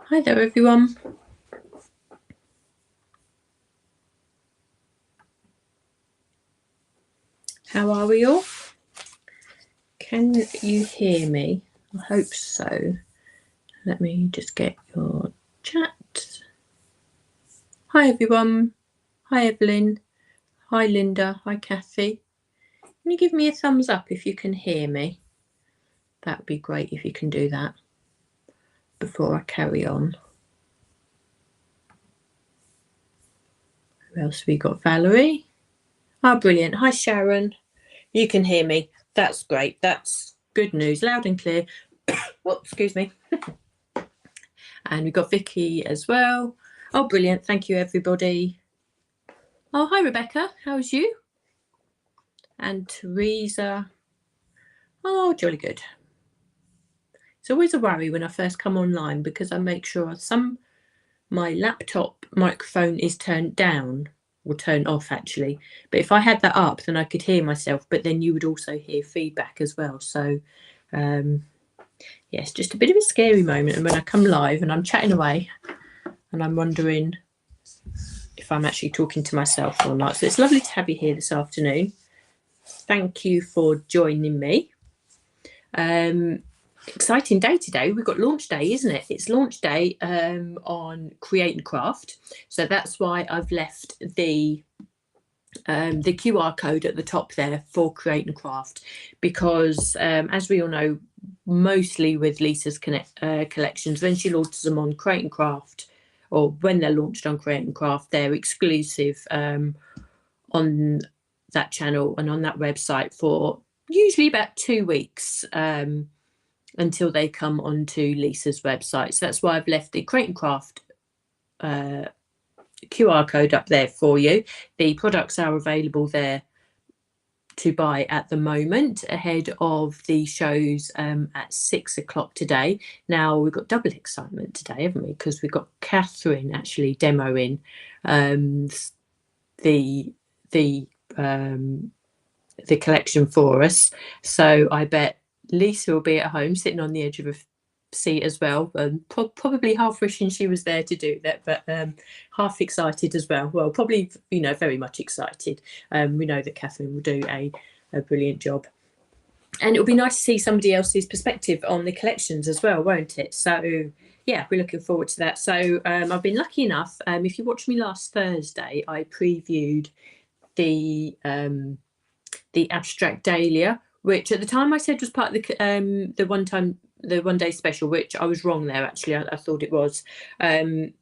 Hi there, everyone. How are we all? Can you hear me? I hope so. Let me just get your chat. Hi, everyone. Hi, Evelyn. Hi, Linda. Hi, Kathy. Can you give me a thumbs up if you can hear me? That would be great if you can do that before I carry on. Who else have we got? Valerie. Oh, brilliant. Hi, Sharon. You can hear me. That's great. That's good news. Loud and clear. Oh, excuse me. And we've got Vicky as well. Oh, brilliant. Thank you, everybody. Oh, hi, Rebecca. How's you? And Teresa. Oh, jolly good. It's always a worry when I first come online because I make sure my laptop microphone is turned down or turned off, actually. But if I had that up, then I could hear myself, but then you would also hear feedback as well. So, yes, just a bit of a scary moment. And when I come live and I'm chatting away and I'm wondering if I'm actually talking to myself or not. So it's lovely to have you here this afternoon. Thank you for joining me. Exciting day today. We've got launch day, isn't it? It's launch day on Create and Craft. So that's why I've left the QR code at the top there for Create and Craft, because as we all know, mostly with Lisa's collections, when she launches them on Create and Craft, or when they're launched on Create and Craft, they're exclusive on that channel and on that website for usually about 2 weeks until they come onto Lisa's website. So that's why I've left the Create and Craft QR code up there for you. The products are available there to buy at the moment ahead of the shows at 6 o'clock today. Now we've got double excitement today, haven't we? Because we've got Catherine actually demoing the collection for us. So I bet Lisa will be at home sitting on the edge of a seat as well, probably half wishing she was there to do that, but half excited as well. Well, probably, very much excited. We know that Catherine will do a brilliant job. And it'll be nice to see somebody else's perspective on the collections as well, won't it? So, yeah, we're looking forward to that. So I've been lucky enough. If you watched me last Thursday, I previewed the abstract dahlia, which at the time I said was part of the one day special, which I was wrong there. Actually, I thought it was that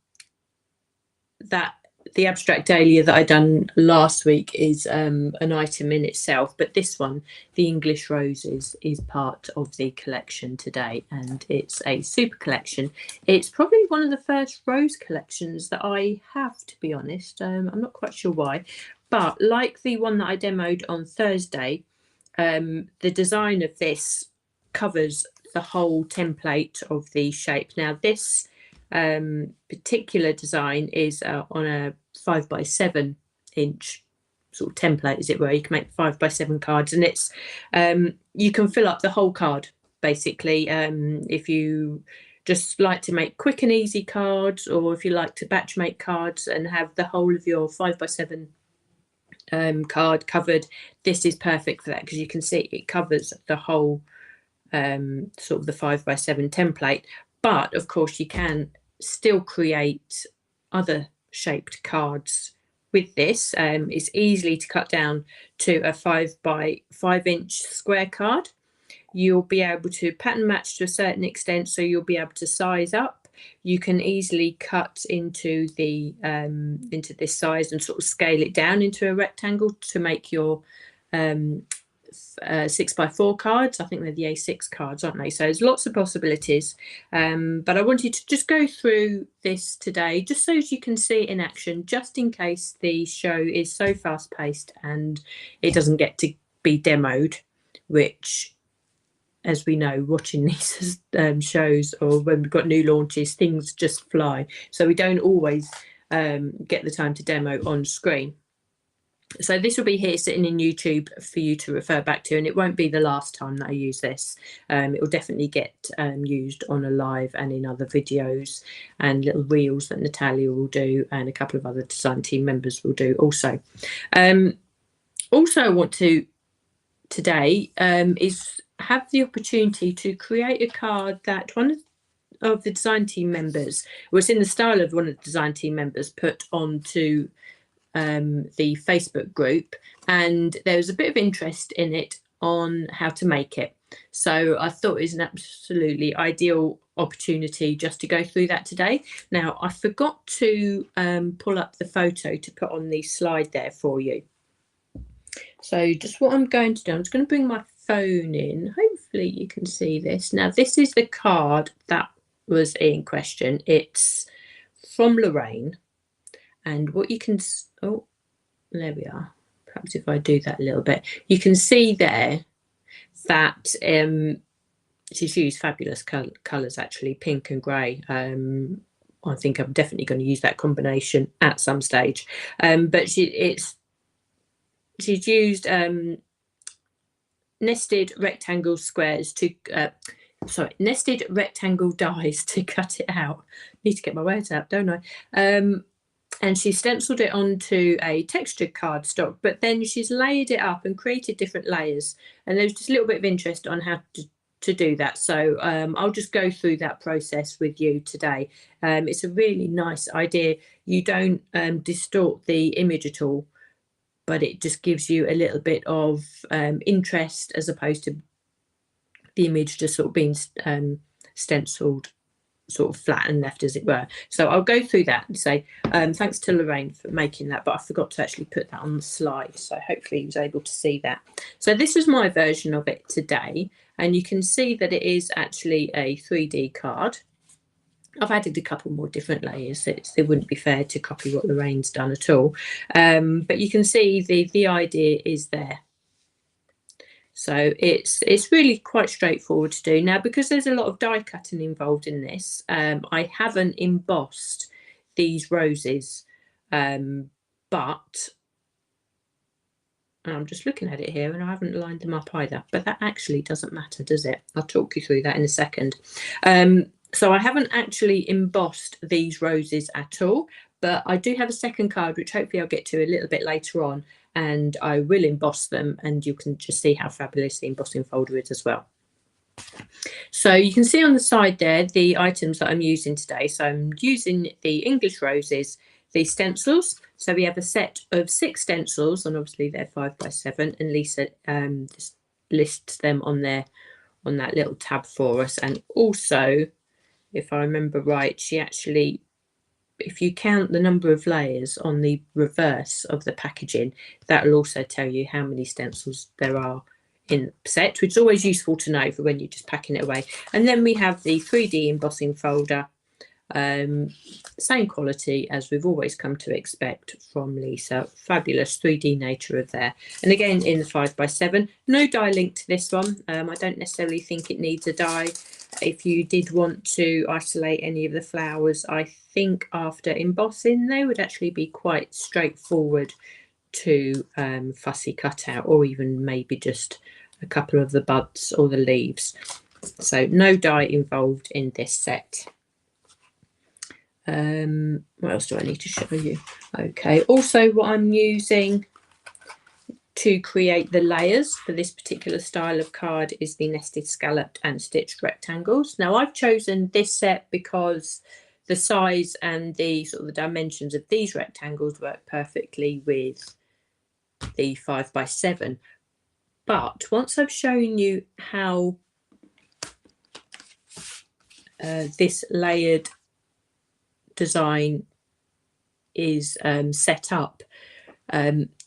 the abstract dahlia that I done last week is an item in itself, but this one, the English roses, is part of the collection today, and it's a super collection. It's probably one of the first rose collections that I have, to be honest. I'm not quite sure why, but like the one that I demoed on Thursday, the design of this covers the whole template of the shape. Now this particular design is on a 5x7 inch sort of template, as it were. You can make 5x7 cards, and it's you can fill up the whole card basically. If you just like to make quick and easy cards, or if you like to batch make cards and have the whole of your 5x7 card covered, this is perfect for that, because you can see it covers the whole sort of the 5x7 template. But of course you can still create other shaped cards with this. It's easily to cut down to a 5x5 inch square card. You'll be able to pattern match to a certain extent, so you'll be able to size up. You can easily cut into into this size and sort of scale it down into a rectangle to make your 6x4 cards. I think they're the A6 cards, aren't they? So there's lots of possibilities. But I wanted to just go through this today, just so as you can see it in action, just in case the show is so fast paced and it doesn't get to be demoed, which, as we know, watching these shows or when we've got new launches, things just fly. So we don't always get the time to demo on screen. So this will be here sitting in YouTube for you to refer back to, and it won't be the last time that I use this. It will definitely get used on a live and in other videos and little reels that Natalia will do, and a couple of other design team members will do also. Also, I want to today is have the opportunity to create a card that one of the design team members, was in the style of one of the design team members, put onto the Facebook group, and there was a bit of interest in it on how to make it. So I thought it was an absolutely ideal opportunity just to go through that today. Now, I forgot to pull up the photo to put on the slide there for you. So just what I'm going to do, I'm just going to bring my phone in. Hopefully you can see this. Now, this is the card that was in question. It's from Lorraine. And what you can, oh, there we are. Perhaps if I do that a little bit, you can see there that she's used fabulous colours, actually, pink and grey. I think I'm definitely going to use that combination at some stage. But she's used nested rectangle squares to, nested rectangle dies to cut it out. Need to get my words out, don't I? And she stenciled it onto a textured cardstock, but then she's layered it up and created different layers. And there's just a little bit of interest on how to do that. So I'll just go through that process with you today. It's a really nice idea. You don't distort the image at all, but it just gives you a little bit of interest as opposed to the image just sort of being stenciled sort of flat and left, as it were. So I'll go through that and say thanks to Lorraine for making that, but I forgot to actually put that on the slide, so hopefully you was able to see that. So this is my version of it today, and you can see that it is actually a 3D card. I've added a couple more different layers. It wouldn't be fair to copy what Lorraine's done at all, but you can see the idea is there. So it's really quite straightforward to do. Now, because there's a lot of die cutting involved in this, I haven't embossed these roses, but I'm just looking at it here and I haven't lined them up either, but that actually doesn't matter, does it? I'll talk you through that in a second. So I haven't actually embossed these roses at all, but I do have a second card, which hopefully I'll get to a little bit later on, and I will emboss them, and you can just see how fabulous the embossing folder is as well. So you can see on the side there the items that I'm using today. So I'm using the English roses, the stencils. So we have a set of 6 stencils, and obviously they're 5x7, and Lisa just lists them on there on that little tab for us. And also, if I remember right, she actually, if you count the number of layers on the reverse of the packaging, that will also tell you how many stencils there are in the set, which is always useful to know for when you're just packing it away. And then we have the 3D embossing folder, same quality as we've always come to expect from Lisa. Fabulous 3D nature of there. And again, in the 5x7, no die link to this one. I don't necessarily think it needs a die. If you did want to isolate any of the flowers, I think after embossing, they would actually be quite straightforward to fussy cut out, or even maybe just a couple of the buds or the leaves. So no die involved in this set. What else do I need to show you? Okay, also what I'm using to create the layers for this particular style of card is the nested, scalloped and stitched rectangles. Now I've chosen this set because the size and the sort of the dimensions of these rectangles work perfectly with the 5x7. But once I've shown you how this layered design is set up,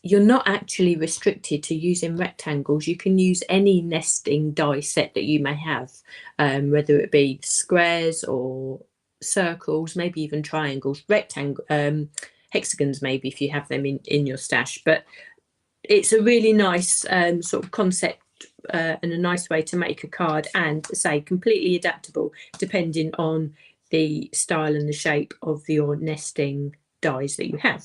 you're not actually restricted to using rectangles. You can use any nesting die set that you may have, whether it be squares or circles, maybe even triangles, hexagons maybe if you have them in your stash. But it's a really nice sort of concept and a nice way to make a card, and say completely adaptable depending on the style and the shape of your nesting dies that you have.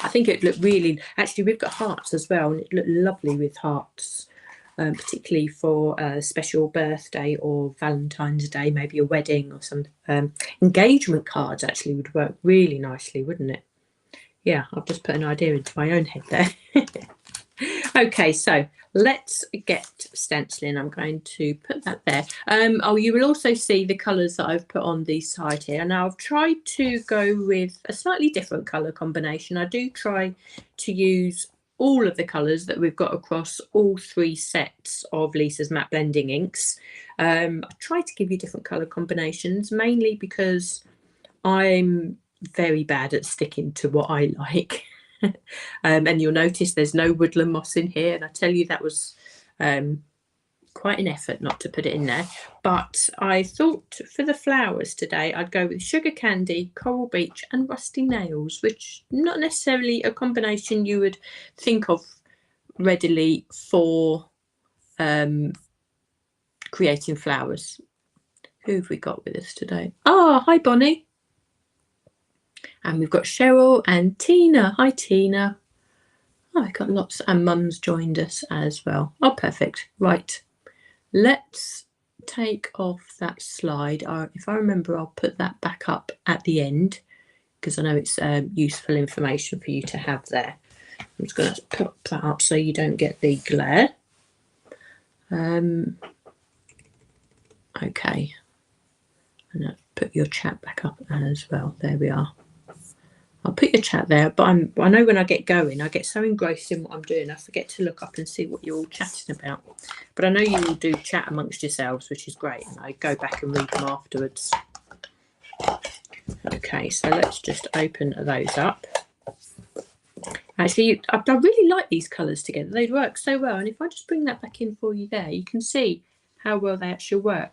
I think it looked really, actually we've got hearts as well, and it looked lovely with hearts, particularly for a special birthday or Valentine's Day, maybe a wedding or some engagement cards actually would work really nicely, wouldn't it? Yeah, I've just put an idea into my own head there. Okay, so let's get stenciling. I'm going to put that there. Oh, you will also see the colours that I've put on the side here. Now, I've tried to go with a slightly different colour combination. I do try to use all of the colours that we've got across all 3 sets of Lisa's matte blending inks. I try to give you different colour combinations, mainly because I'm very bad at sticking to what I like. And you'll notice there's no woodland moss in here, and I tell you that was quite an effort not to put it in there. But I thought for the flowers today I'd go with sugar candy, coral beach and rusty nails, which not necessarily a combination you would think of readily for creating flowers. Who have we got with us today? Oh, hi Bonnie. And we've got Cheryl and Tina. Hi, Tina. Oh, I've got lots, and Mum's joined us as well. Oh, perfect. Right. Let's take off that slide. If I remember, I'll put that back up at the end because I know it's useful information for you to have there. I'm just going to put that up so you don't get the glare. Okay. And I'll put your chat back up as well. There we are. I'll put your chat there, but I know when I get going, I get so engrossed in what I'm doing, I forget to look up and see what you're all chatting about. But I know you all do chat amongst yourselves, which is great, and I go back and read them afterwards. Okay, so let's just open those up. Actually, I really like these colours together. They work so well, and if I just bring that back in for you there, you can see how well they actually work.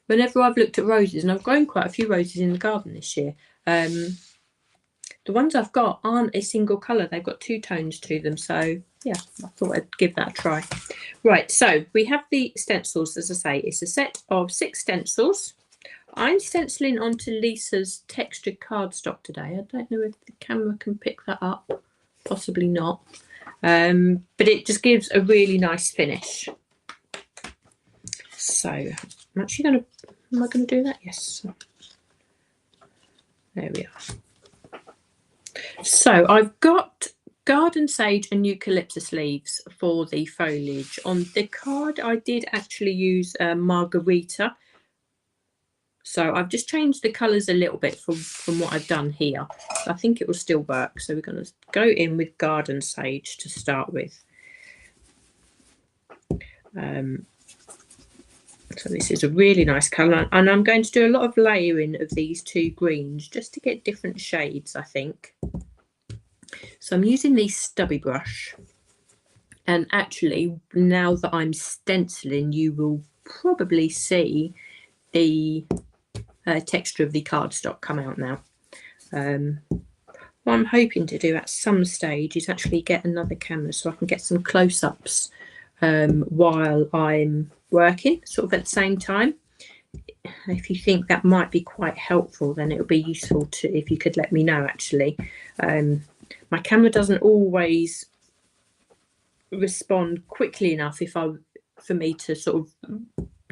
Whenever I've looked at roses, and I've grown quite a few roses in the garden this year, the ones I've got aren't a single colour. They've got 2 tones to them. So, yeah, I thought I'd give that a try. Right, so we have the stencils, as I say. It's a set of 6 stencils. I'm stenciling onto Lisa's textured cardstock today. I don't know if the camera can pick that up. Possibly not. But it just gives a really nice finish. So I'm actually going to, am I going to do that? Yes. There we are. So I've got garden sage and eucalyptus leaves for the foliage. On the card I did actually use margarita. So I've just changed the colours a little bit from what I've done here. I think it will still work. So we're going to go in with garden sage to start with. So this is a really nice colour, and I'm going to do a lot of layering of these 2 greens just to get different shades, I think. So I'm using the stubby brush, and actually now that I'm stenciling, you will probably see the texture of the cardstock come out now. What I'm hoping to do at some stage is actually get another camera so I can get some close-ups while I'm working, sort of at the same time. If you think that might be quite helpful, then it would be useful to, if you could let me know. Actually, my camera doesn't always respond quickly enough for me to sort of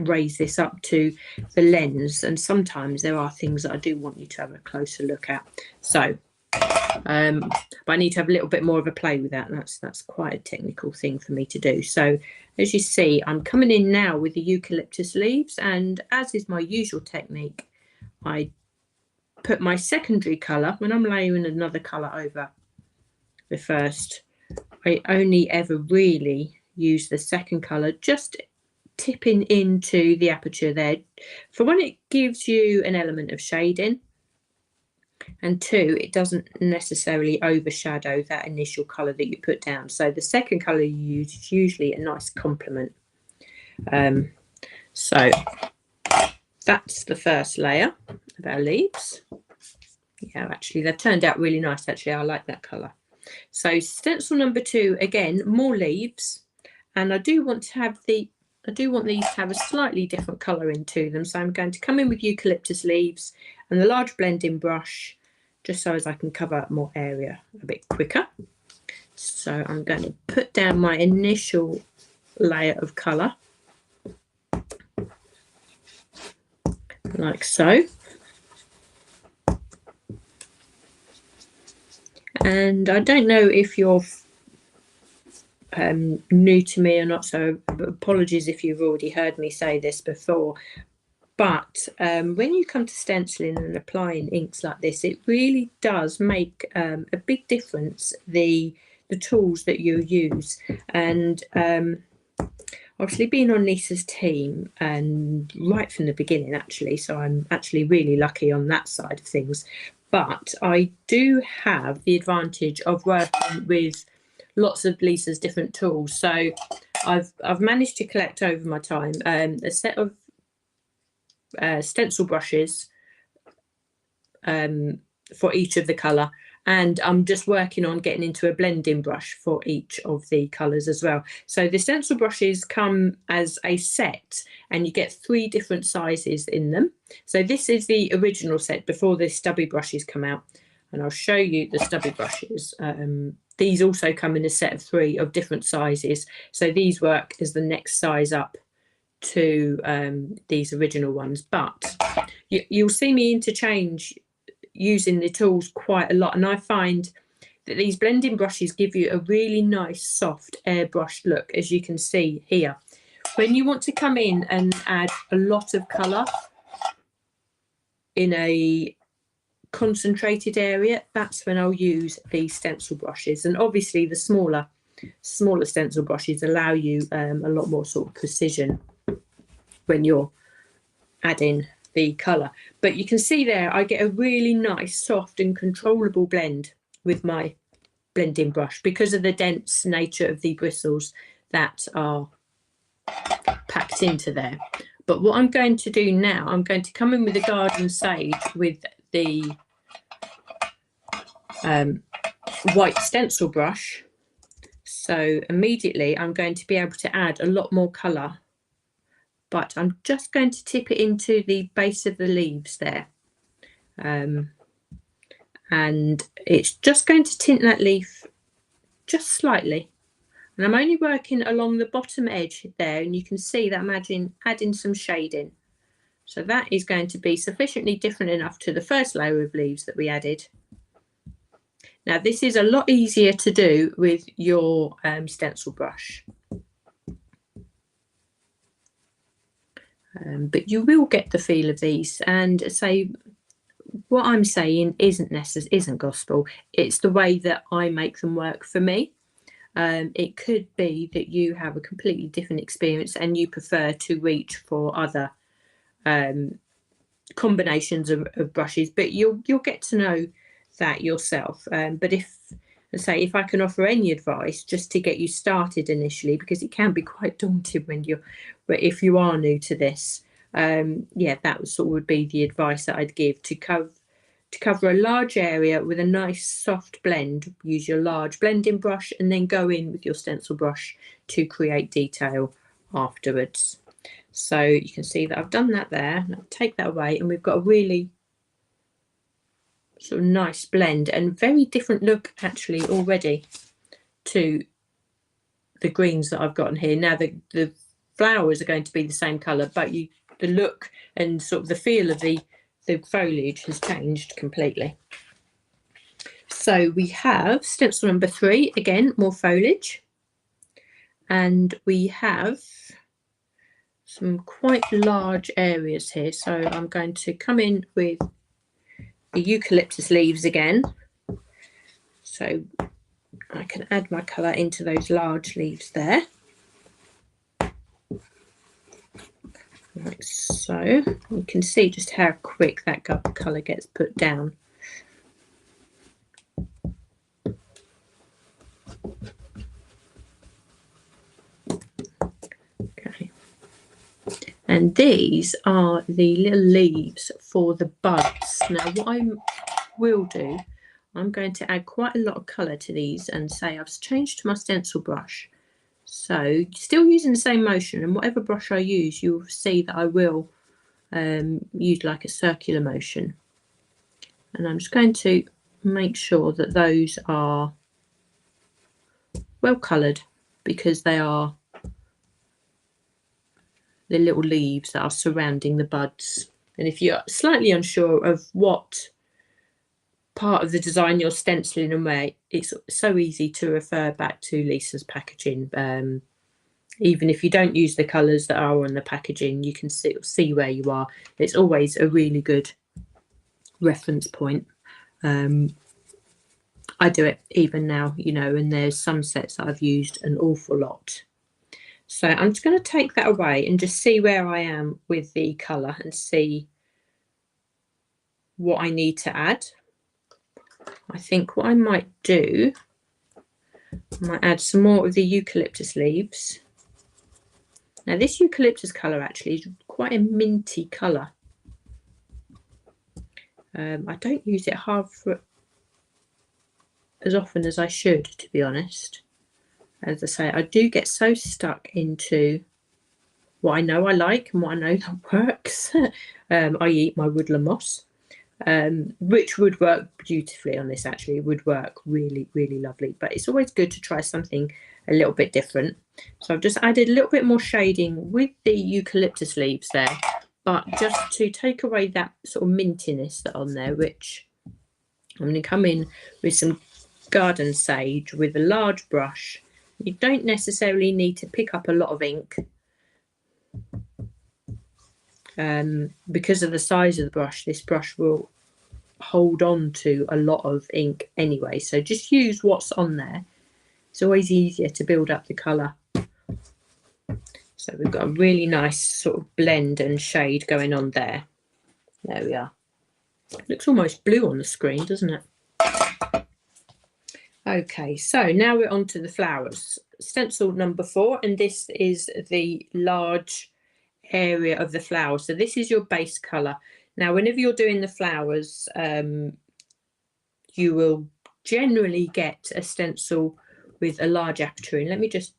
raise this up to the lens, and sometimes there are things that I do want you to have a closer look at. So but I need to have a little bit more of a play with that. That's quite a technical thing for me to do. So as you see, I'm coming in now with the eucalyptus leaves, and as is my usual technique, I put my secondary colour, when I'm layering another colour over the first, I only ever really use the second colour, just tipping into the aperture there. For one, it gives you an element of shading, and 2, it doesn't necessarily overshadow that initial colour that you put down. So the second colour you use is usually a nice complement. So that's the first layer of our leaves. Yeah, actually they've turned out really nice. Actually, I like that colour. So stencil number 2, again, more leaves, and I do want to have these to have a slightly different colour into them. So I'm going to come in with eucalyptus leaves and the large blending brush, just so as I can cover more area a bit quicker. So I'm going to put down my initial layer of colour, like so. And I don't know if you're new to me or not, so apologies if you've already heard me say this before. But when you come to stenciling and applying inks like this, it really does make a big difference, the tools that you use. And obviously being on Lisa's team and right from the beginning, actually, so I'm actually really lucky on that side of things. But I do have the advantage of working with lots of Lisa's different tools. So I've managed to collect over my time a set of stencil brushes for each of the colour, and I'm just working on getting into a blending brush for each of the colours as well. So the stencil brushes come as a set, and you get 3 different sizes in them. So this is the original set before the stubby brushes come out, and I'll show you the stubby brushes. These also come in a set of 3 of different sizes, so these work as the next size up to these original ones. But you'll see me interchange using the tools quite a lot, and I find that these blending brushes give you a really nice soft airbrushed look, as you can see here. When you want to come in and add a lot of colour in a concentrated area, that's when I'll use these stencil brushes. And obviously the smaller stencil brushes allow you a lot more sort of precision when you're adding the colour. But you can see there I get a really nice soft and controllable blend with my blending brush because of the dense nature of the bristles that are packed into there. But what I'm going to do now, I'm going to come in with the Garden Sage with the white stencil brush. So immediately I'm going to be able to add a lot more colour, but I'm just going to tip it into the base of the leaves there. And it's just going to tint that leaf just slightly. And I'm only working along the bottom edge there, and you can see that I'm adding some shading. So that is going to be sufficiently different enough to the first layer of leaves that we added. Now this is a lot easier to do with your stencil brush. But you will get the feel of these, and say what I'm saying isn't gospel. It's the way that I make them work for me. It could be that you have a completely different experience and you prefer to reach for other combinations of brushes, but you'll get to know that yourself. But if I can offer any advice just to get you started initially, because it can be quite daunting if you are new to this, yeah, that would be the advice that I'd give. To cover a large area with a nice soft blend, use your large blending brush and then go in with your stencil brush to create detail afterwards. So you can see that I've done that there. I'll take that away, and we've got a really sort of nice blend and very different look actually already to the greens that I've gotten here. Now the flowers are going to be the same colour, but the look and sort of the feel of the foliage has changed completely. So we have stencil number 3, again more foliage, and we have some quite large areas here. So I'm going to come in with the eucalyptus leaves again, so I can add my colour into those large leaves there, like so. You can see just how quick that colour gets put down. Okay, and these are the little leaves for the buds. Now what I will do, I'm going to add quite a lot of colour to these, and say I've changed to my stencil brush. So still using the same motion, and whatever brush I use, you'll see that I will use like a circular motion. And I'm just going to make sure that those are well coloured, because they are the little leaves that are surrounding the buds. And if you're slightly unsure of what part of the design you're stenciling away, it's so easy to refer back to Lisa's packaging. Even if you don't use the colours that are on the packaging, you can see where you are. It's always a really good reference point. I do it even now, you know, and there's some sets that I've used an awful lot. So I'm just going to take that away and just see where I am with the colour and see what I need to add. I think what I might do, I might add some more of the eucalyptus leaves. Now this eucalyptus colour actually is quite a minty colour. I don't use it as often as I should, to be honest. As I say, I do get so stuck into what I know I like and what I know that works. I.e. my woodland moss, which would work beautifully on this. Actually, it would work really, really lovely. But it's always good to try something a little bit different. So I've just added a little bit more shading with the eucalyptus leaves there, but just to take away that sort of mintiness that's on there, which I'm going to come in with some garden sage with a large brush. You don't necessarily need to pick up a lot of ink because of the size of the brush. This brush will hold on to a lot of ink anyway, so just use what's on there. It's always easier to build up the colour. So we've got a really nice sort of blend and shade going on there. There we are. Looks almost blue on the screen, doesn't it? Okay, so now we're on to the flowers. Stencil number 4, and this is the large area of the flower. So this is your base colour. Now, whenever you're doing the flowers, you will generally get a stencil with a large aperture. And let me just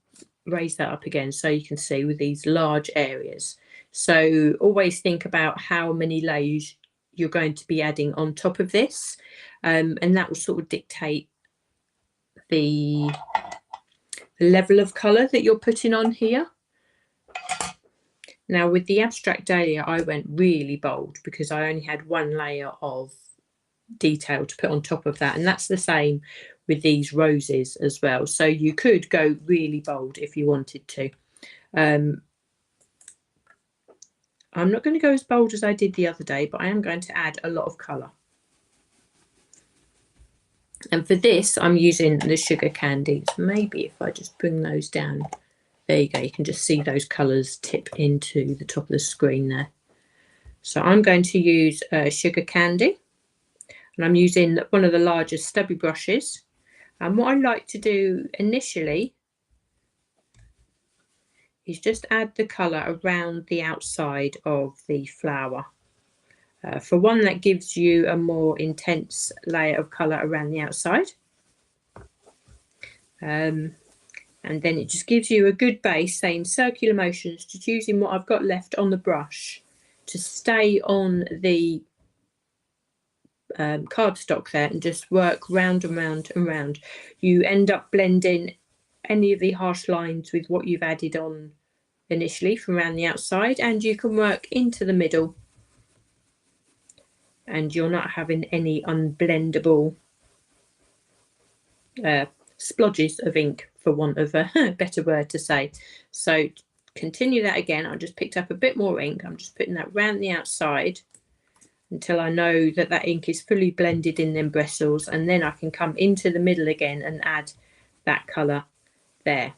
raise that up again so you can see with these large areas. So always think about how many layers you're going to be adding on top of this, and that will sort of dictate the level of colour that you're putting on here. Now with the abstract dahlia, I went really bold because I only had one layer of detail to put on top of that, and that's the same with these roses as well. So you could go really bold if you wanted to. I'm not going to go as bold as I did the other day, but I am going to add a lot of colour. And for this, I'm using the sugar candy. So maybe if I just bring those down, there you go. You can just see those colours tip into the top of the screen there. So I'm going to use sugar candy, and I'm using one of the largest stubby brushes. And what I like to do initially is just add the colour around the outside of the flower. For one, that gives you a more intense layer of colour around the outside. And then it just gives you a good base, say in circular motions, just using what I've got left on the brush to stay on the cardstock there and just work round and round and round. You end up blending any of the harsh lines with what you've added on initially from around the outside, and you can work into the middle, and you're not having any unblendable splodges of ink, for want of a better word to say. So continue that again. I just picked up a bit more ink. I'm just putting that around the outside until I know that that ink is fully blended in them bristles, and then I can come into the middle again and add that colour there.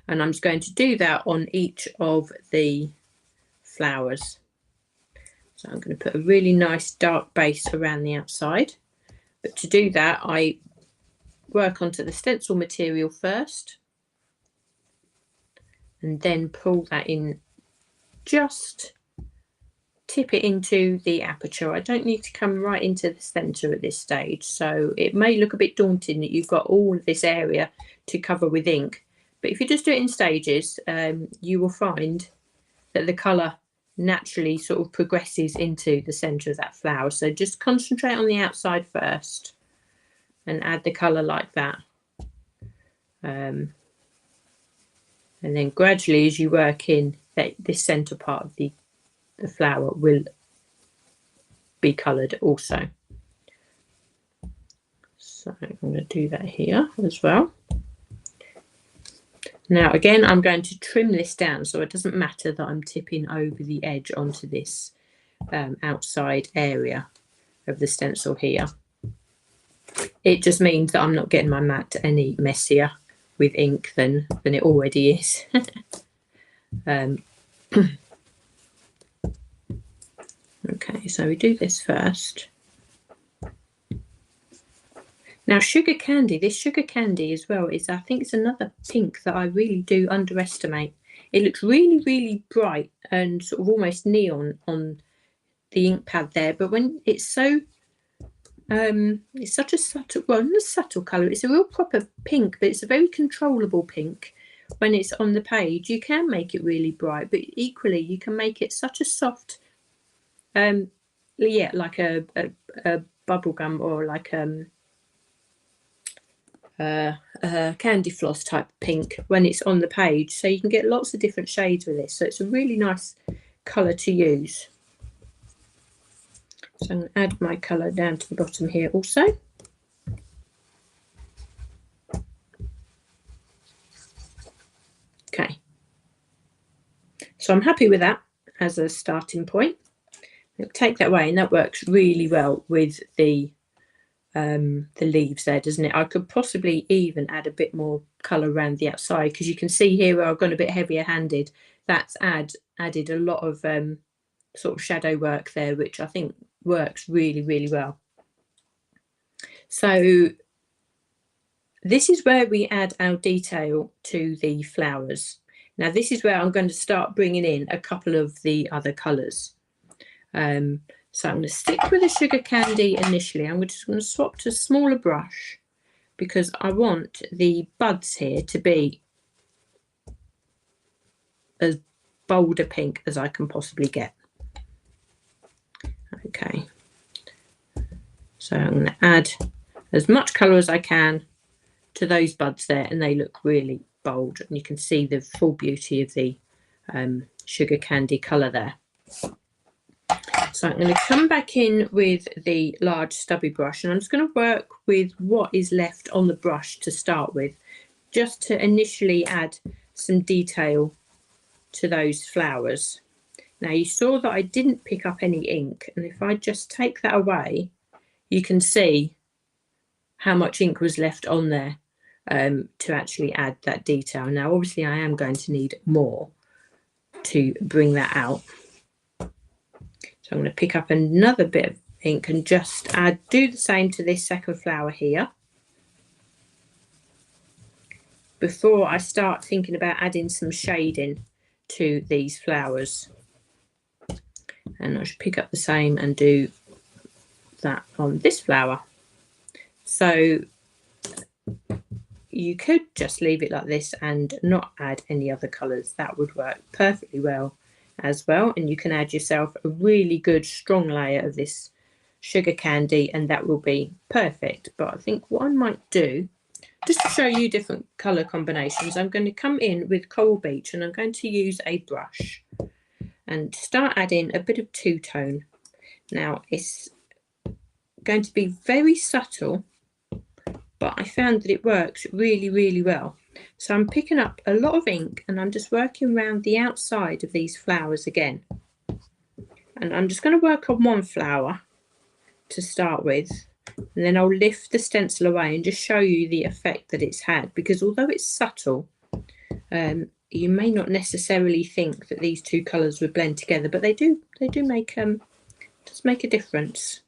And I'm just going to do that on each of the flowers. So I'm going to put a really nice dark base around the outside. But to do that, I work onto the stencil material first, and then pull that in, just tip it into the aperture. I don't need to come right into the centre at this stage, so it may look a bit daunting that you've got all of this area to cover with ink. But if you just do it in stages, you will find that the colour naturally sort of progresses into the center of that flower. So just concentrate on the outside first and add the color like that. And then gradually, as you work in, this center part of the flower will be colored also. So I'm going to do that here as well. Now again, I'm going to trim this down, so it doesn't matter that I'm tipping over the edge onto this outside area of the stencil here. It just means that I'm not getting my mat any messier with ink than it already is. Okay, so we do this first. Now sugar candy, this sugar candy as well is, I think it's another pink that I really do underestimate. It looks really, really bright and sort of almost neon on the ink pad there, but when it's so, it's such a subtle, well, not a subtle colour, it's a real proper pink, but it's a very controllable pink. When it's on the page, you can make it really bright, but equally you can make it such a soft, yeah, like a bubble gum or like candy floss type pink when it's on the page, so you can get lots of different shades with this, so it's a really nice colour to use. So I'm going to add my colour down to the bottom here also. Okay, so I'm happy with that as a starting point. I'll take that away, and that works really well with the leaves there, doesn't it? I could possibly even add a bit more colour around the outside, because you can see here where I've gone a bit heavier handed. That's added a lot of sort of shadow work there, which I think works really, really well. So this is where we add our detail to the flowers. Now this is where I'm going to start bringing in a couple of the other colours. So I'm going to stick with the sugar candy initially. I'm just going to swap to a smaller brush because I want the buds here to be as bold a pink as I can possibly get. Okay, so I'm going to add as much colour as I can to those buds there, and they look really bold, and you can see the full beauty of the sugar candy colour there. So I'm going to come back in with the large stubby brush, and I'm just going to work with what is left on the brush to start with, just to initially add some detail to those flowers. Now you saw that I didn't pick up any ink, and if I just take that away, you can see how much ink was left on there to actually add that detail. Now obviously I am going to need more to bring that out. So I'm going to pick up another bit of ink and just do the same to this second flower here, before I start thinking about adding some shading to these flowers. And I should pick up the same and do that on this flower. So you could just leave it like this and not add any other colours. That would work perfectly well as well, and you can add yourself a really good strong layer of this sugar candy, and that will be perfect. But I think what I might do, just to show you different colour combinations, I'm going to come in with Coral Beach, and I'm going to use a brush and start adding a bit of two-tone. Now it's going to be very subtle, but I found that it works really, really well. So I'm picking up a lot of ink, and I'm just working around the outside of these flowers again. And I'm just going to work on one flower to start with, and then I'll lift the stencil away and just show you the effect that it's had, because although it's subtle, you may not necessarily think that these two colours would blend together, but they do make does make a difference.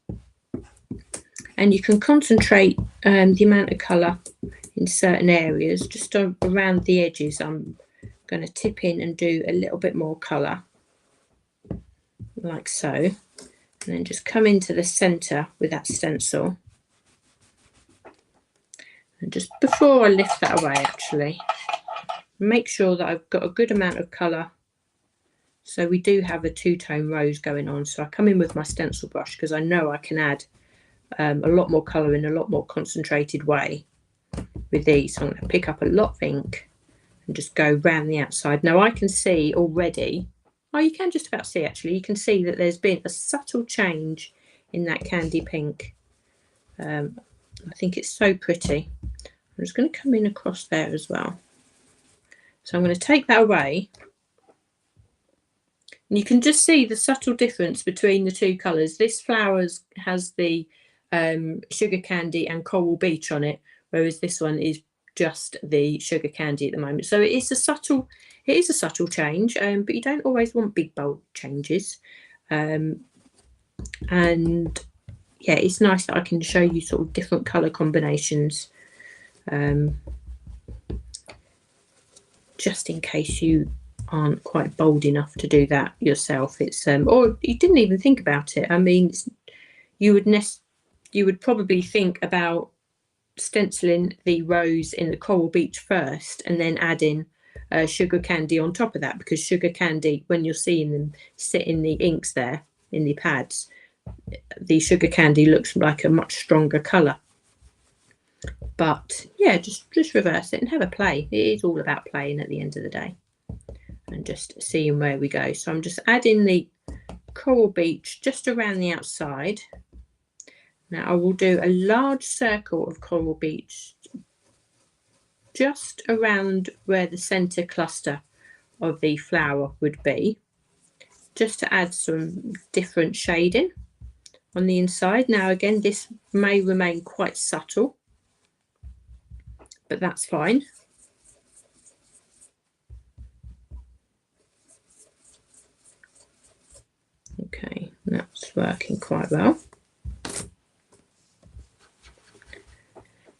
And you can concentrate the amount of colour in certain areas, just around the edges. I'm going to tip in and do a little bit more colour, like so, and then just come into the centre with that stencil. And just before I lift that away, actually, make sure that I've got a good amount of colour So we do have a two-tone rose going on. So I come in with my stencil brush because I know I can add a lot more colour in a lot more concentrated way with these. So I'm going to pick up a lot of ink and just go round the outside. Now I can see already, oh, you can just about see actually, you can see that there's been a subtle change in that candy pink. I think it's so pretty. I'm just going to come in across there as well. So I'm going to take that away. And you can just see the subtle difference between the two colours. This flower has the sugar candy and coral beach on it, whereas this one is just the sugar candy at the moment. So it is a subtle change, but you don't always want big bold changes. And yeah, it's nice that I can show you sort of different colour combinations, just in case you aren't quite bold enough to do that yourself. It's or you didn't even think about it. I mean, you would probably think about stenciling the rose in the coral beach first and then adding sugar candy on top of that, because sugar candy, when you're seeing them sit in the inks there in the pads, the sugar candy looks like a much stronger colour. But yeah, just reverse it and have a play. It is all about playing at the end of the day and just seeing where we go. So I'm just adding the coral beach just around the outside. Now I will do a large circle of coral beach just around where the centre cluster of the flower would be, just to add some different shading on the inside. Now again, this may remain quite subtle, but that's fine. Okay, that's working quite well.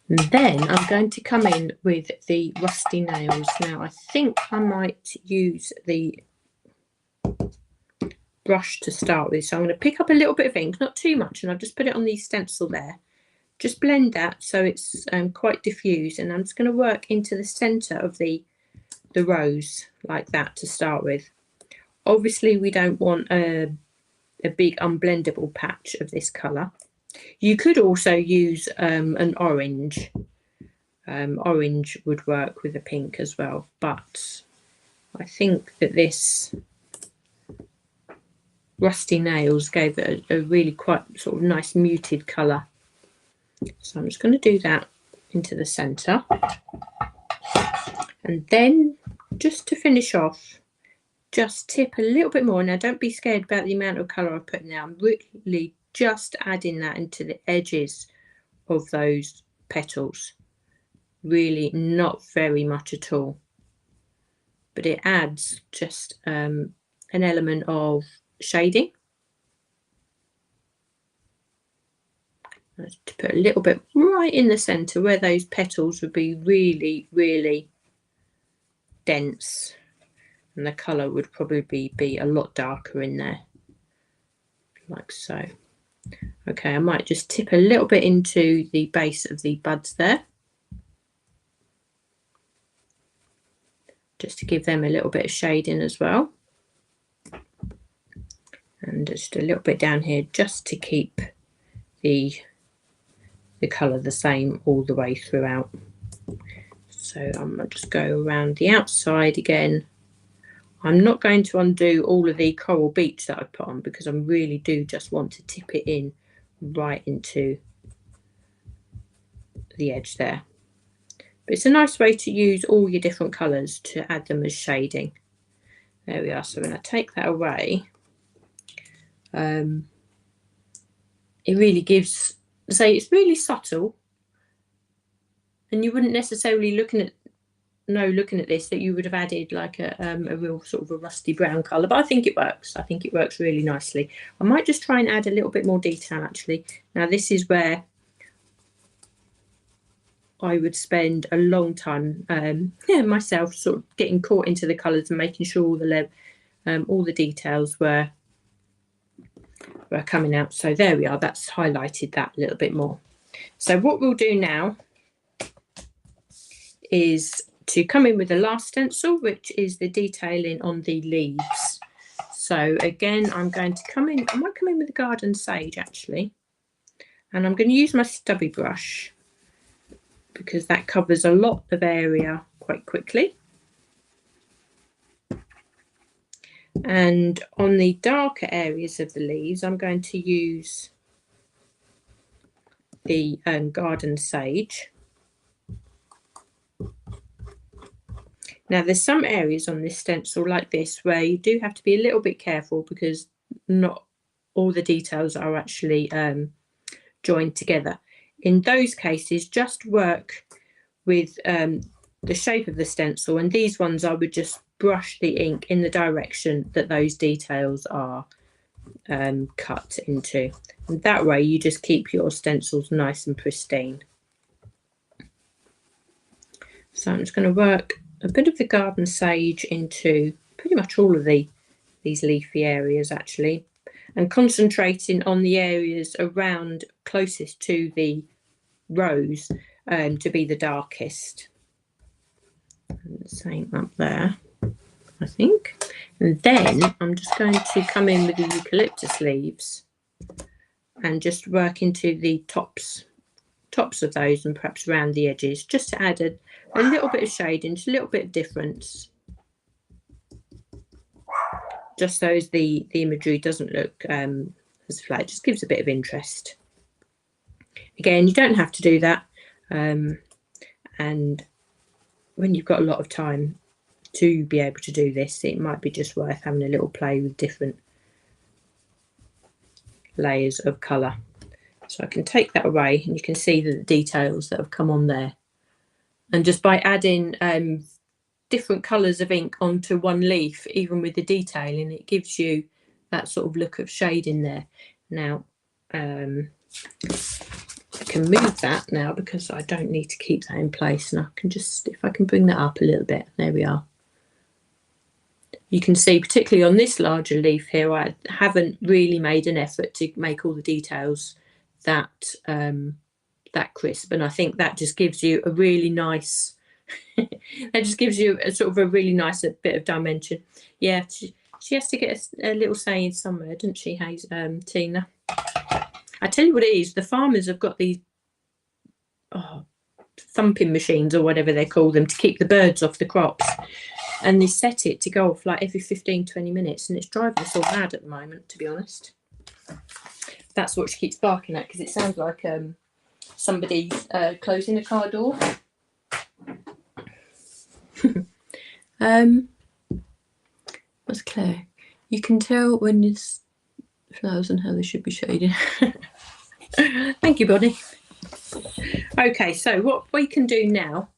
And then I'm going to come in with the rusty nails. Now I think I might use the brush to start with. So I'm going to pick up a little bit of ink, not too much, and I've just put it on the stencil there. Just blend that so it's quite diffused, and I'm just going to work into the centre of the rose like that to start with. Obviously we don't want a big unblendable patch of this colour. You could also use an orange. Orange would work with a pink as well, but I think that this rusty nails gave it a really quite sort of nice muted colour. So I'm just going to do that into the centre. And then just to finish off, just tip a little bit more. Now don't be scared about the amount of colour I've put in there. I'm really just adding that into the edges of those petals. Really not very much at all. But it adds just an element of shading. To put a little bit right in the centre where those petals would be really dense, and the colour would probably be a lot darker in there, like so. Okay, I might just tip a little bit into the base of the buds there, just to give them a little bit of shading as well, and just a little bit down here just to keep the colour the same all the way throughout. So I'm going to just go around the outside again. I'm not going to undo all of the coral beach that I put on, because I really do just want to tip it in right into the edge there. But it's a nice way to use all your different colours to add them as shading. There we are. So when I take that away, it really gives, say, it's really subtle, and you wouldn't necessarily looking at this that you would have added like a real sort of a rusty brown colour, but I think it works. I think it works really nicely. I might just try and add a little bit more detail actually. Now this is where I would spend a long time myself sort of getting caught into the colours and making sure all the details were coming out. So there we are, that's highlighted that a little bit more. So what we'll do now is to come in with the last stencil, which is the detailing on the leaves. So again, I'm going to come in, I might come in with the garden sage actually, and I'm going to use my stubby brush because that covers a lot of area quite quickly. And on the darker areas of the leaves, I'm going to use the garden sage. Now there's some areas on this stencil like this where you do have to be a little bit careful because not all the details are actually joined together. In those cases, just work with the shape of the stencil, and these ones I would just brush the ink in the direction that those details are cut into, and that way you just keep your stencils nice and pristine. So I'm just going to work a bit of the garden sage into pretty much all of these leafy areas actually, and concentrating on the areas around closest to the rose to be the darkest. And the same up there, I think. And then I'm just going to come in with the eucalyptus leaves and just work into the tops of those and perhaps around the edges, just to add a little bit of shading, just a little bit of difference, just so as the imagery doesn't look as flat. It just gives a bit of interest. Again, you don't have to do that, and when you've got a lot of time to be able to do this, it might be just worth having a little play with different layers of colour. So I can take that away, and you can see the details that have come on there. And just by adding different colours of ink onto one leaf, even with the detailing, it gives you that sort of look of shade in there. Now I can move that now because I don't need to keep that in place, and I can just, if I can bring that up a little bit, there we are. You can see, particularly on this larger leaf here, I haven't really made an effort to make all the details that that crisp, and I think that just gives you a really nice that just gives you a sort of a really nice bit of dimension. Yeah, she has to get a little saying somewhere, doesn't she, Tina? I tell you what it is, the farmers have got these thumping machines or whatever they call them to keep the birds off the crops, and they set it to go off like every 15-20 minutes, and it's driving us all mad at the moment, to be honest. That's what she keeps barking at, because it sounds like somebody closing a car door. What's Claire? You can tell when there's flowers and how they should be shaded. Thank you, Bonnie. Okay, so what we can do now,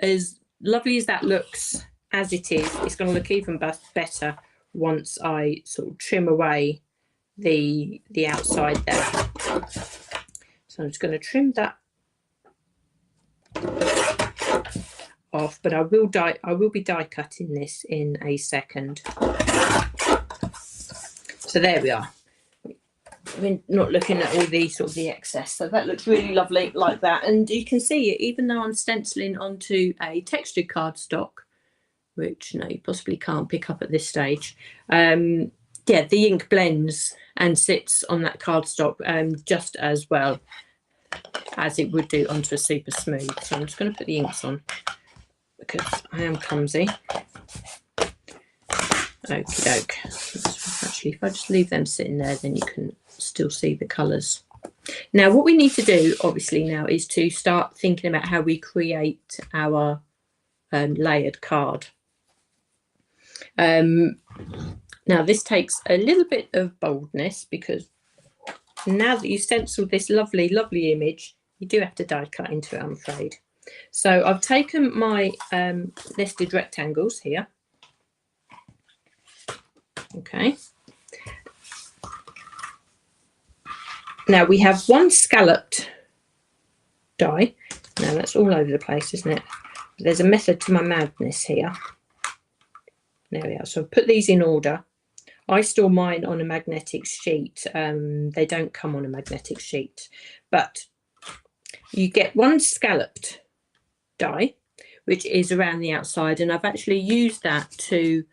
as lovely as that looks as it is, it's going to look even better once I sort of trim away the outside there. So I'm just going to trim that off, but I will be die cutting this in a second. So there we are. We're not looking at all the sort of the excess, so that looks really lovely like that. And you can see it, even though I'm stenciling onto a textured cardstock, which you possibly can't pick up at this stage. Yeah, the ink blends and sits on that cardstock just as well as it would do onto a super smooth. So I'm just going to put the inks on because I am clumsy. Okie doke. Actually, if I just leave them sitting there, then you can still see the colours. Now, what we need to do, obviously, now is to start thinking about how we create our layered card. Now, this takes a little bit of boldness, because now that you've stenciled this lovely, lovely image, you do have to die cut into it, I'm afraid. So I've taken my nested rectangles here. Okay. Now we have one scalloped die. Now that's all over the place, isn't it? There's a method to my madness here. There we are. So I've put these in order. I store mine on a magnetic sheet. They don't come on a magnetic sheet, but you get one scalloped die, which is around the outside, and I've actually used that to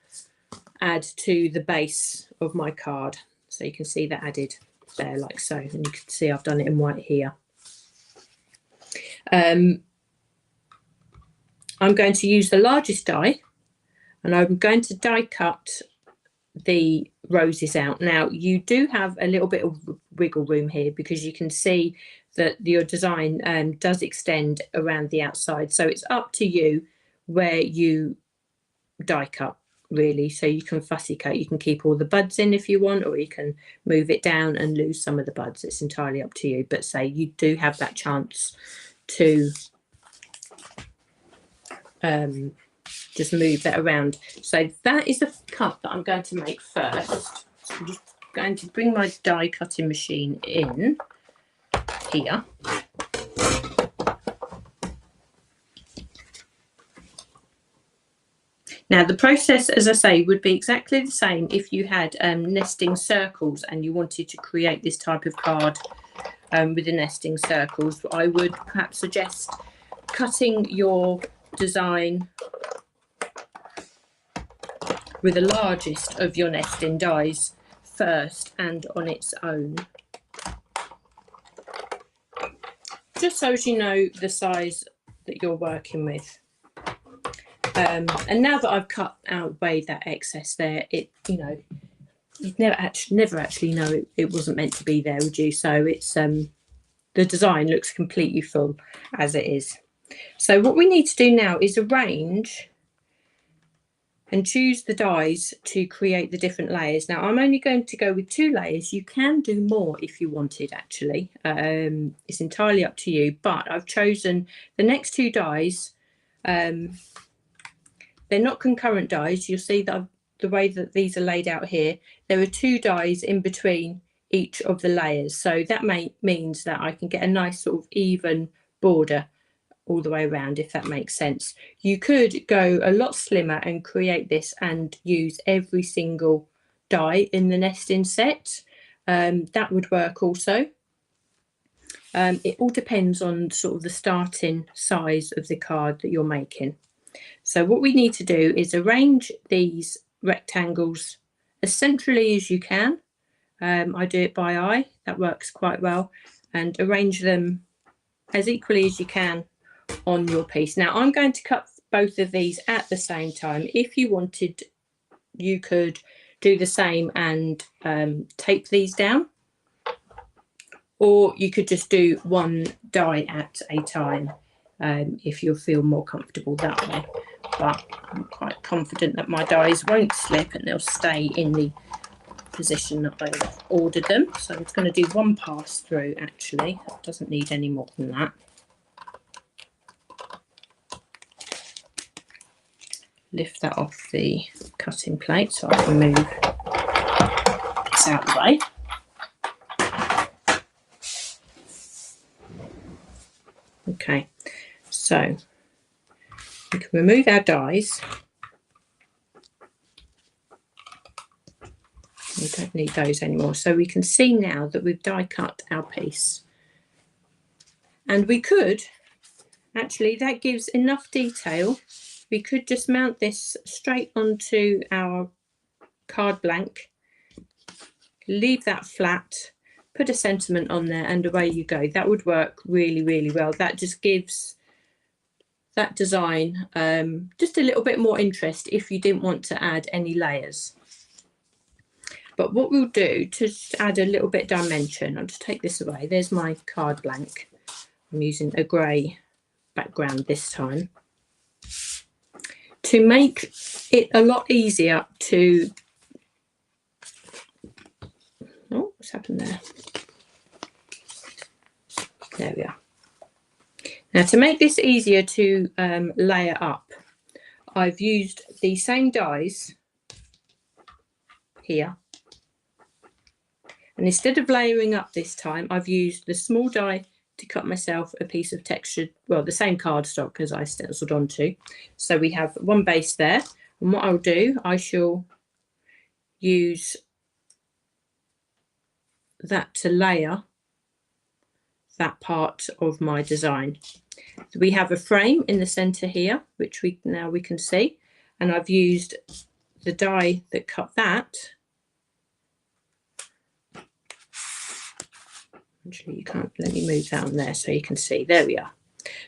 add to the base of my card. So you can see that added there like so, and you can see I've done it in white here. I'm going to use the largest die, and I'm going to die cut the roses out. Now you do have a little bit of wiggle room here, because you can see that your design does extend around the outside, so it's up to you where you die cut, really. So you can fussy cut, you can keep all the buds in if you want, or you can move it down and lose some of the buds. It's entirely up to you, but say you do have that chance to just move that around. So that is the cut that I'm going to make first. So I'm just going to bring my die cutting machine in here. Now the process, as I say, would be exactly the same if you had nesting circles and you wanted to create this type of card with the nesting circles. I would perhaps suggest cutting your design with the largest of your nesting dies first and on its own, just so as you know the size that you're working with. And now that I've cut out away that excess there, it, you know, you'd never actually know it wasn't meant to be there, would you? So it's the design looks completely full as it is. So what we need to do now is arrange and choose the dies to create the different layers. Now I'm only going to go with 2 layers. You can do more if you wanted, actually. It's entirely up to you, but I've chosen the next 2 dies. They're not concurrent dies. You'll see that the way that these are laid out here, there are 2 dies in between each of the layers. So that means that I can get a nice sort of even border all the way around, if that makes sense. You could go a lot slimmer and create this and use every single die in the nesting set. That would work also. It all depends on sort of the starting size of the card that you're making. So what we need to do is arrange these rectangles as centrally as you can. I do it by eye, that works quite well, and arrange them as equally as you can on your piece. Now I'm going to cut both of these at the same time. If you wanted, you could do the same and tape these down, or you could just do one die at a time if you feel more comfortable that way. But I'm quite confident that my dies won't slip and they'll stay in the position that I've ordered them. So I'm just going to do one pass through, actually. That doesn't need any more than that. Lift that off the cutting plate so I can move this out of the way. Okay, so we can remove our dies. We don't need those anymore. So we can see now that we've die cut our piece. And we could, actually, that gives enough detail. We could just mount this straight onto our card blank, leave that flat, put a sentiment on there, and away you go. That would work really, really well. That just gives that design just a little bit more interest if you didn't want to add any layers. But what we'll do to add a little bit dimension, I'll just take this away. There's my card blank. I'm using a grey background this time. To make it a lot easier to... Oh, what's happened there? There we are. Now to make this easier to layer up, I've used the same dies here. And instead of layering up this time, I've used the small die to cut myself a piece of textured, well, the same cardstock as I stenciled onto. So we have one base there. And what I'll do, I shall use that to layer that part of my design. So we have a frame in the center here, which we can see. And I've used the die that cut that, actually you can't, let me move that on there so you can see, there we are.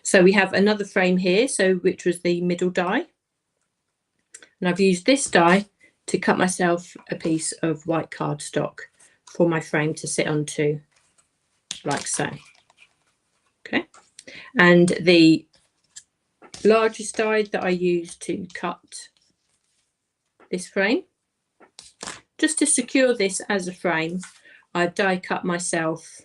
So we have another frame here, so which was the middle die, and I've used this die to cut myself a piece of white cardstock for my frame to sit onto, like so. Okay, and the largest die that I used to cut this frame, just to secure this as a frame, I've die cut myself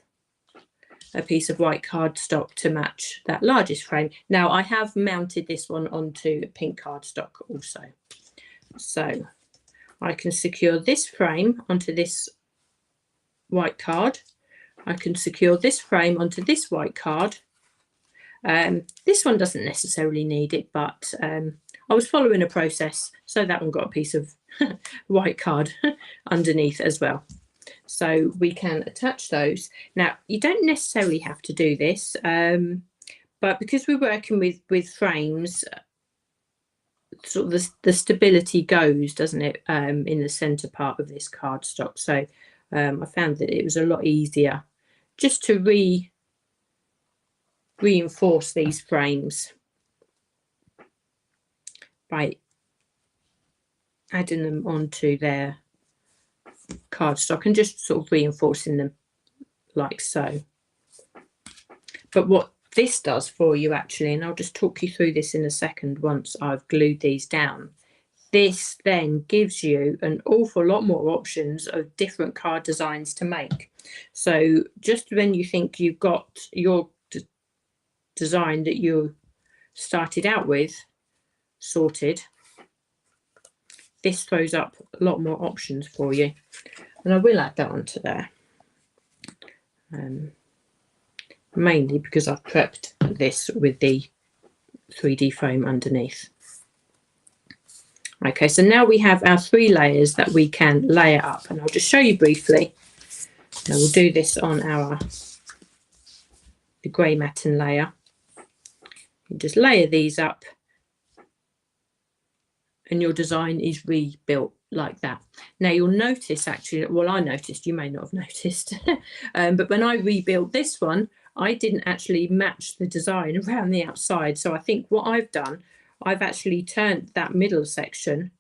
a piece of white cardstock to match that largest frame. Now I have mounted this one onto pink cardstock also, so I can secure this frame onto this white card. I can secure this frame onto this white card. This one doesn't necessarily need it, but I was following a process, so that one got a piece of white card underneath as well. So we can attach those. Now, you don't necessarily have to do this, but because we're working with frames, sort of the stability goes, doesn't it, in the centre part of this cardstock. So I found that it was a lot easier just to reinforce these frames by adding them onto their cardstock and just sort of reinforcing them like so. But what this does for you actually, and I'll just talk you through this in a second once I've glued these down, this then gives you an awful lot more options of different card designs to make. So just when you think you've got your design that you started out with sorted, this throws up a lot more options for you, and I will add that onto there, mainly because I've prepped this with the 3D foam underneath. Okay, so now we have our 3 layers that we can layer up, and I'll just show you briefly. Now we'll do this on the grey matten layer. You just layer these up and your design is rebuilt like that. Now you'll notice actually, well, I noticed, you may not have noticed, but when I rebuilt this one, I didn't actually match the design around the outside. So I think what I've done, I've actually turned that middle section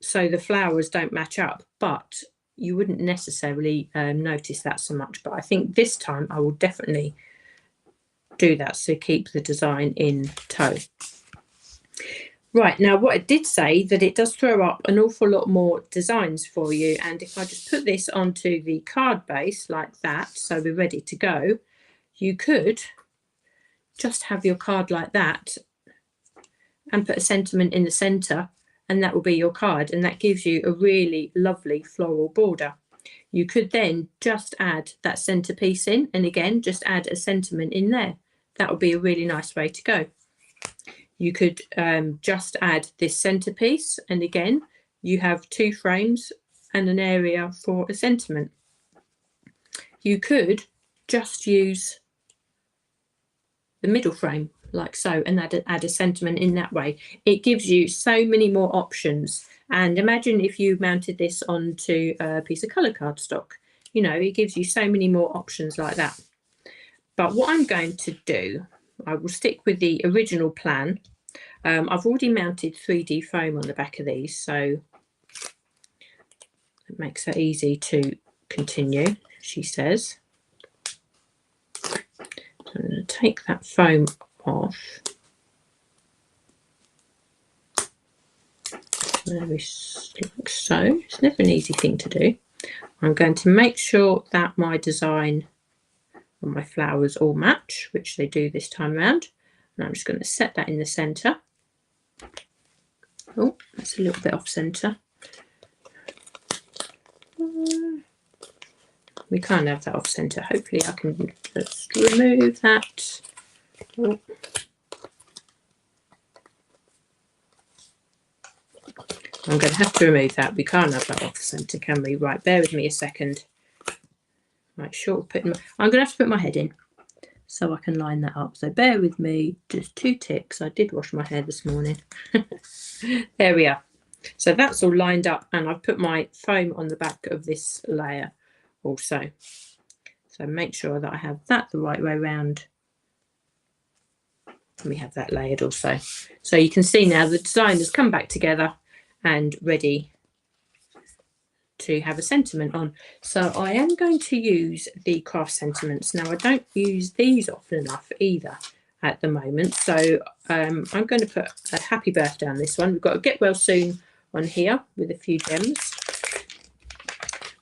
so the flowers don't match up, but you wouldn't necessarily notice that so much. But I think this time I will definitely do that to keep the design in tow. Right, now what it did say that it does throw up an awful lot more designs for you, and if I just put this onto the card base like that, so we're ready to go, you could just have your card like that and put a sentiment in the centre, and that will be your card, and that gives you a really lovely floral border. You could then just add that centerpiece in, and again just add a sentiment in there. That would be a really nice way to go. You could just add this centerpiece, and again you have 2 frames and an area for a sentiment. You could just use the middle frame like so and add a sentiment in that way. It gives you so many more options, and imagine if you mounted this onto a piece of colour cardstock. You know, it gives you so many more options like that. But what I'm going to do, I will stick with the original plan. I've already mounted 3D foam on the back of these, so it makes it easy to continue, she says. So I'm going to take that foam off. There we like so. It's never an easy thing to do. I'm going to make sure that my design and my flowers all match, which they do this time around. And I'm just going to set that in the centre. Oh, that's a little bit off centre. We can't have that off centre. Hopefully I can just remove that. Oh. I'm going to have to remove that. We can't have that off centre, can we? Right, bear with me a second. Right, sure. I'm going to have to put my head in so I can line that up. So bear with me, just 2 ticks. I did wash my hair this morning. There we are. So that's all lined up, and I've put my foam on the back of this layer also. So make sure that I have that the right way around. And we have that layered also. So you can see now the design has come back together and ready to have a sentiment on. So I am going to use the craft sentiments. Now I don't use these often enough either at the moment. So I'm going to put a happy birthday on this one. We've got a get well soon on here with a few gems.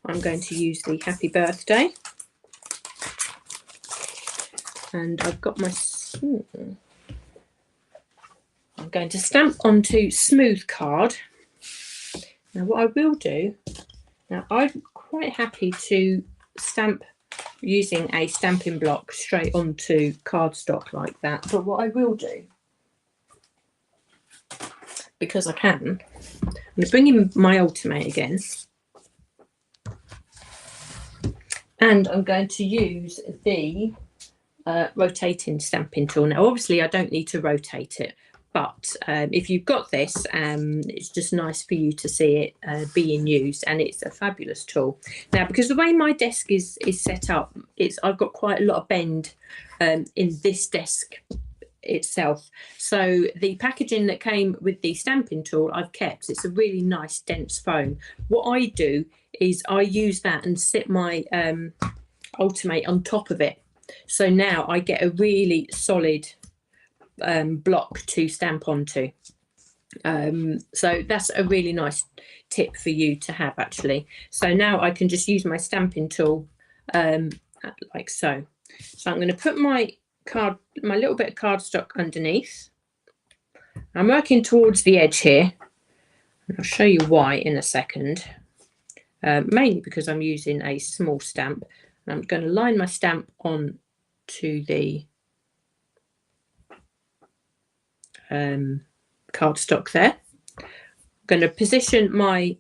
I'm going to use the happy birthday. And I've got my... I'm going to stamp onto smooth card. Now what I will do... Now I'm quite happy to stamp using a stamping block straight onto cardstock like that. But what I will do, because I can, I'm going to bring in my Ultimate again. And I'm going to use the rotating stamping tool. Now obviously I don't need to rotate it, but if you've got this, it's just nice for you to see it being used, and it's a fabulous tool. Now because the way my desk is set up, I've got quite a lot of bend in this desk itself, so the packaging that came with the stamping tool I've kept. It's a really nice dense foam. What I do is I use that and sit my Ultimate on top of it, so now I get a really solid block to stamp onto. So that's a really nice tip for you to have actually. So now I can just use my stamping tool like so. So I'm going to put my little bit of cardstock underneath. I'm working towards the edge here, and I'll show you why in a second. Mainly because I'm using a small stamp. I'm going to line my stamp on to the cardstock there. I'm going to position my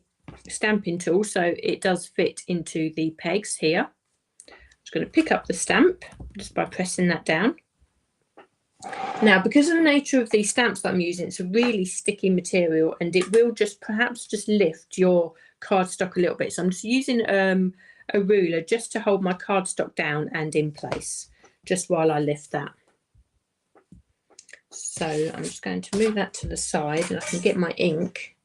stamping tool so it does fit into the pegs here. I'm just going to pick up the stamp just by pressing that down. Now because of the nature of these stamps that I'm using, it's a really sticky material and it will perhaps just lift your cardstock a little bit. So I'm just using a ruler just to hold my cardstock down and in place just while I lift that. So I'm just going to move that to the side and I can get my ink.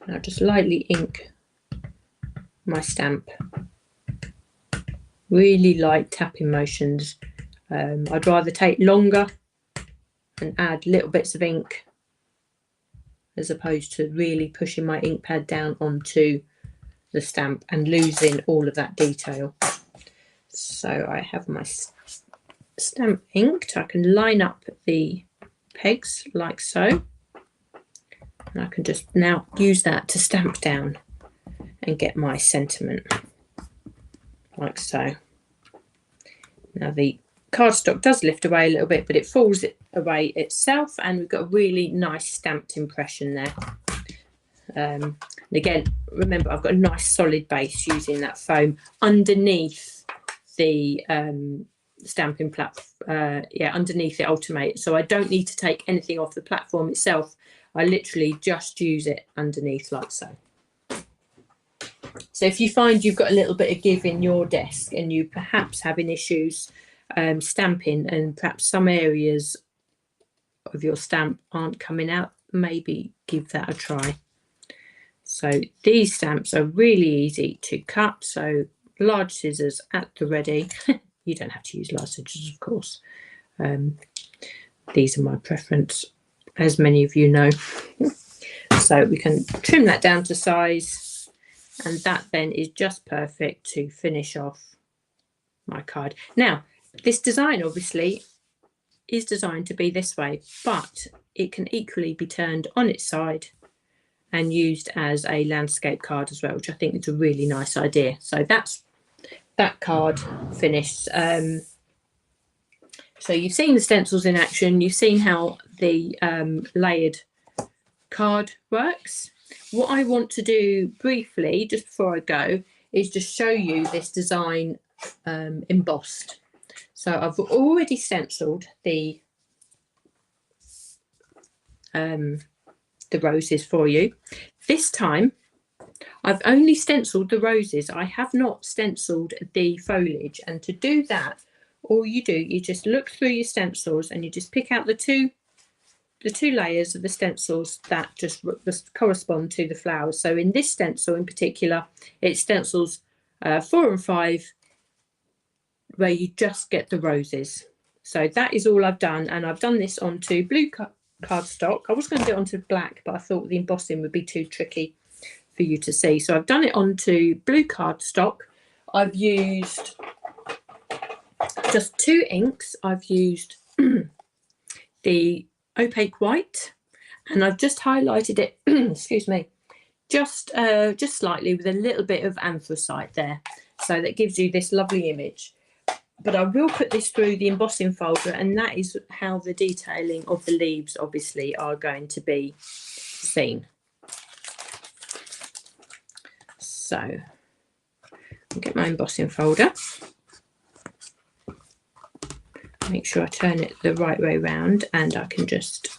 And I'll just lightly ink my stamp. Really light tapping motions. I'd rather take longer and add little bits of ink as opposed to really pushing my ink pad down onto the stamp and losing all of that detail. So I have my stamp inked. I can line up the pegs like so, and I can just now use that to stamp down and get my sentiment like so. Now the cardstock does lift away a little bit, but it falls away itself, and we've got a really nice stamped impression there. And again, remember I've got a nice solid base using that foam underneath the stamping platform, underneath the Ultimate, so I don't need to take anything off the platform itself. I literally just use it underneath like so. So if you find you've got a little bit of give in your desk and you perhaps having issues stamping and perhaps some areas of your stamp aren't coming out, maybe give that a try. So these stamps are really easy to cut, so large scissors at the ready. You don't have to use large scissors, of course. These are my preference, as many of you know. So we can trim that down to size, and that then is just perfect to finish off my card. Now, this design obviously is designed to be this way, but it can equally be turned on its side and used as a landscape card as well, which I think is a really nice idea. So that's that card finished. So you've seen the stencils in action, you've seen how the layered card works. What I want to do briefly, just before I go, is just show you this design embossed. So I've already stenciled the the roses for you. This time I've only stenciled the roses. I have not stenciled the foliage, and to do that, all you do, you just look through your stencils and you just pick out the two layers of the stencils that just correspond to the flowers. So in this stencil in particular, it's stencils 4 and 5, where you just get the roses. So that is all I've done, and I've done this onto blue cardstock. I was going to do it onto black, but I thought the embossing would be too tricky for you to see. So I've done it onto blue cardstock. I've used just 2 inks. I've used the Opaque White, and I've just highlighted it excuse me, just slightly with a little bit of anthracite there, so that gives you this lovely image. But I will put this through the embossing folder, and that is how the detailing of the leaves obviously are going to be seen. So I'll get my embossing folder, make sure I turn it the right way round, and I can just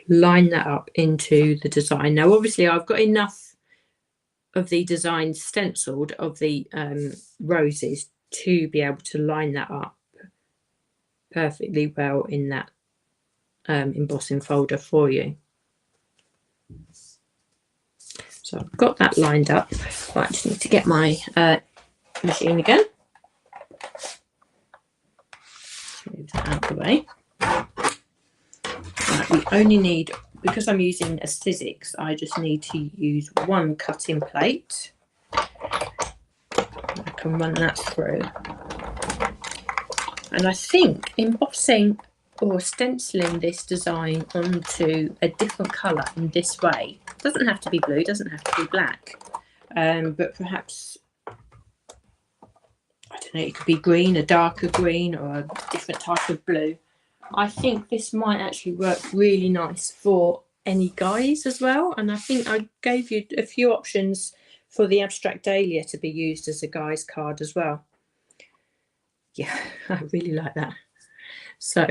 line that up into the design. Now obviously I've got enough of the design stenciled of the roses to be able to line that up perfectly well in that embossing folder for you. So I've got that lined up. Right, I just need to get my machine again. Move that out of the way. Right, we only need, because I'm using a Sizzix, I just need to use 1 cutting plate. I can run that through. And I think embossing or stenciling this design onto a different colour in this way, doesn't have to be blue, doesn't have to be black, but perhaps, I don't know, it could be green, a darker green, or a different type of blue. I think this might actually work really nice for any guys as well, and I think I gave you a few options for the abstract dahlia to be used as a guy's card as well. Yeah, I really like that. So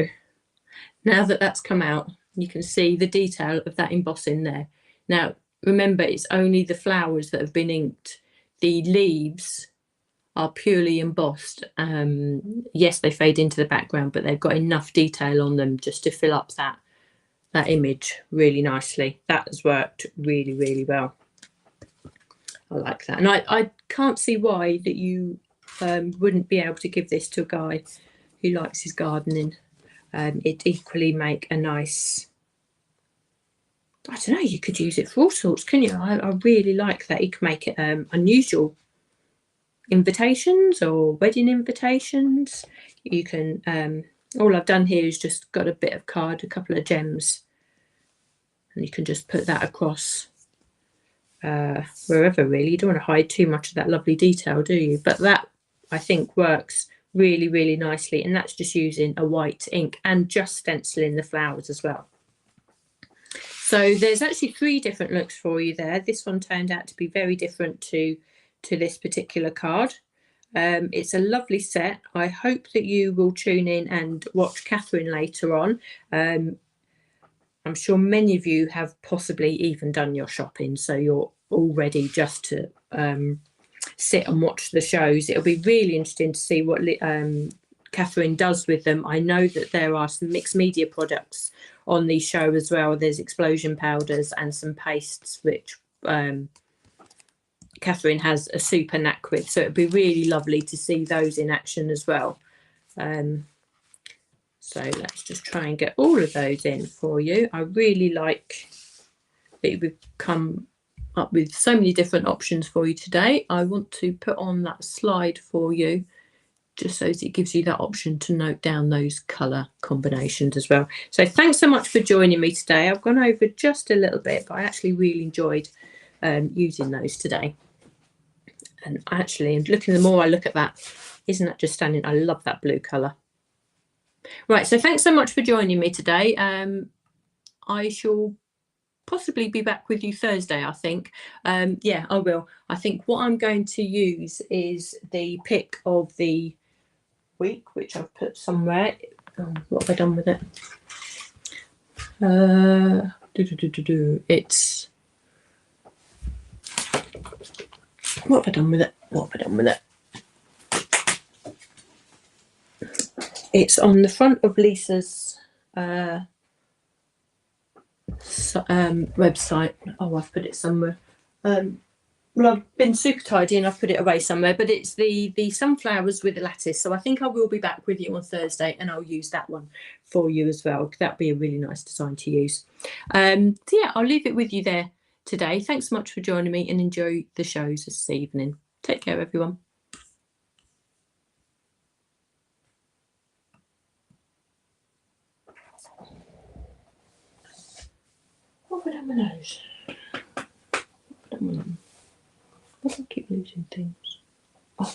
now that that's come out, you can see the detail of that embossing there. Now remember, it's only the flowers that have been inked. The leaves are purely embossed. Yes, they fade into the background, but they've got enough detail on them just to fill up that image really nicely. That has worked really, really well. I like that, and I can't see why that you wouldn't be able to give this to a guy who likes his gardening. It'd equally make a nice, I don't know, you could use it for all sorts, can you? I really like that. You can make it unusual invitations or wedding invitations. You can all I've done here is just got a bit of card, a couple of gems, and you can just put that across wherever, really. You don't want to hide too much of that lovely detail, do you? But that, I think, works really, really nicely, and that's just using a white ink and just stenciling the flowers as well. So there's actually 3 different looks for you there. This one turned out to be very different to this particular card. It's a lovely set. I hope that you will tune in and watch Catherine later on. I'm sure many of you have possibly even done your shopping, so you're all ready just to sit and watch the shows. It'll be really interesting to see what Catherine does with them. I know that there are some mixed media products on the show as well. There's explosion powders and some pastes, which Catherine has a super knack with, so it'd be really lovely to see those in action as well. So let's just try and get all of those in for you. I really like that we've come up with so many different options for you today. I want to put on that slide for you just so that it gives you that option to note down those colour combinations as well. So thanks so much for joining me today. I've gone over just a little bit, but I actually really enjoyed using those today. And actually, the more I look at that, isn't that just stunning? I love that blue colour. Right, so thanks so much for joining me today. I shall possibly be back with you Thursday, I think. Yeah, I will. I think what I'm going to use is the pick of the week, which I've put somewhere. What have I done with it? It's, what have I done with it? What have I done with it? It's on the front of Lisa's website. Oh, I've put it somewhere. Well, I've been super tidy and I've put it away somewhere, but it's the sunflowers with the lattice. So I think I will be back with you on Thursday and I'll use that one for you as well. That'd be a really nice design to use. So yeah, I'll leave it with you there today. Thanks so much for joining me and enjoy the shows this evening. Take care, everyone. What have I done with those? I keep losing things. Oh.